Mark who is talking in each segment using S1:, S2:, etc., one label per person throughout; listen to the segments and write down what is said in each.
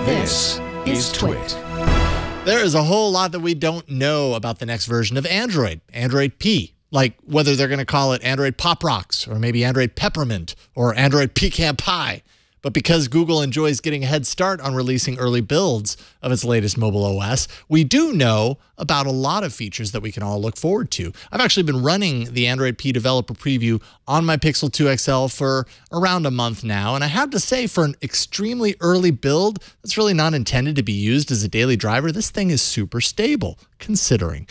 S1: This is TWiT.
S2: There is a whole lot that we don't know about the next version of Android, Android P. Like whether they're going to call it Android Pop Rocks or maybe Android Peppermint or Android Pecan Pie. But because Google enjoys getting a head start on releasing early builds of its latest mobile OS, we do know about a lot of features that we can all look forward to. I've actually been running the Android P developer preview on my Pixel 2 XL for around a month now, and I have to say, for an extremely early build that's really not intended to be used as a daily driver, this thing is super stable, considering.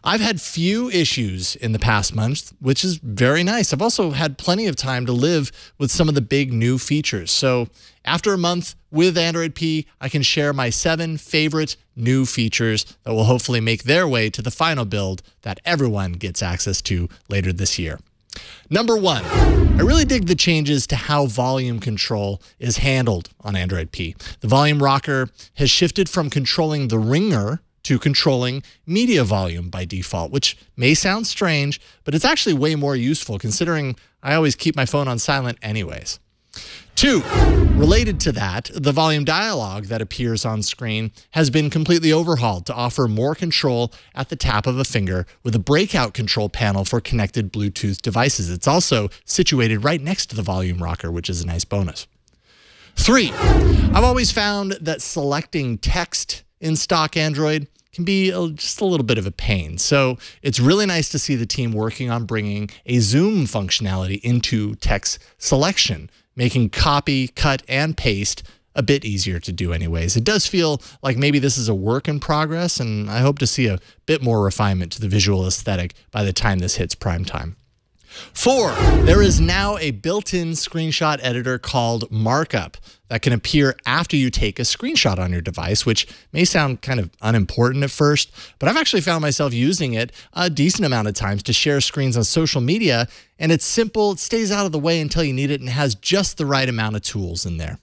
S2: I've had few issues in the past month, which is very nice. I've also had plenty of time to live with some of the big new features. So after a month with Android P, I can share my 7 favorite new features that will hopefully make their way to the final build that everyone gets access to later this year. Number 1, I really dig the changes to how volume control is handled on Android P. The volume rocker has shifted from controlling the ringer to controlling media volume by default, which may sound strange, but it's actually way more useful considering I always keep my phone on silent anyways. 2, related to that, the volume dialog that appears on screen has been completely overhauled to offer more control at the tap of a finger with a breakout control panel for connected Bluetooth devices. It's also situated right next to the volume rocker, which is a nice bonus. 3, I've always found that selecting text in stock Android can be just a little bit of a pain. So it's really nice to see the team working on bringing a zoom functionality into text selection, making copy, cut, and paste a bit easier to do anyways. It does feel like maybe this is a work in progress, and I hope to see a bit more refinement to the visual aesthetic by the time this hits prime time. 4, there is now a built-in screenshot editor called Markup that can appear after you take a screenshot on your device, which may sound kind of unimportant at first, but I've actually found myself using it a decent amount of times to share screens on social media, and it's simple, it stays out of the way until you need it, and has just the right amount of tools in there.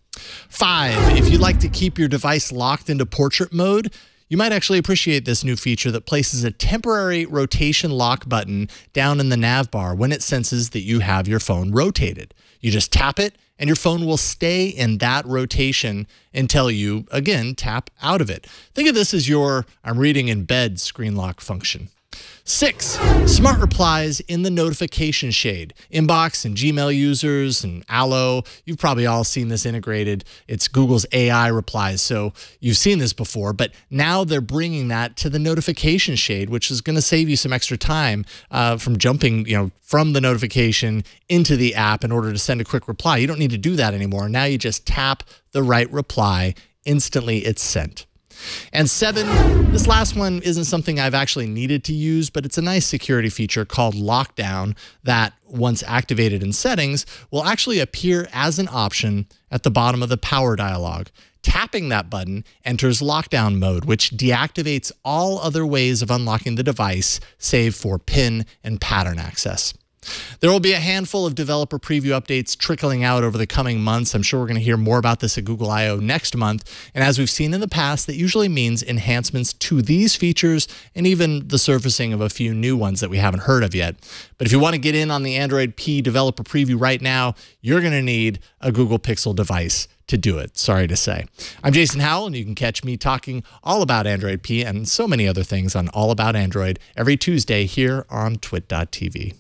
S2: 5, if you'd like to keep your device locked into portrait mode, you might actually appreciate this new feature that places a temporary rotation lock button down in the nav bar when it senses that you have your phone rotated. You just tap it, and your phone will stay in that rotation until you, again, tap out of it. Think of this as your I'm reading in bed screen lock function. 6, smart replies in the notification shade. Inbox and Gmail users and Allo, you've probably all seen this integrated. It's Google's AI replies, so you've seen this before, but now they're bringing that to the notification shade, which is going to save you some extra time from jumping, from the notification into the app in order to send a quick reply. You don't need to do that anymore. Now you just tap the right reply, instantly it's sent. And 7, this last one isn't something I've actually needed to use, but it's a nice security feature called Lockdown that, once activated in settings, will actually appear as an option at the bottom of the power dialog. Tapping that button enters lockdown mode, which deactivates all other ways of unlocking the device, save for PIN and pattern access. There will be a handful of developer preview updates trickling out over the coming months. I'm sure we're going to hear more about this at Google I/O next month. And as we've seen in the past, that usually means enhancements to these features and even the surfacing of a few new ones that we haven't heard of yet. But if you want to get in on the Android P developer preview right now, you're going to need a Google Pixel device to do it, sorry to say. I'm Jason Howell, and you can catch me talking all about Android P and so many other things on All About Android every Tuesday here on TWiT.tv.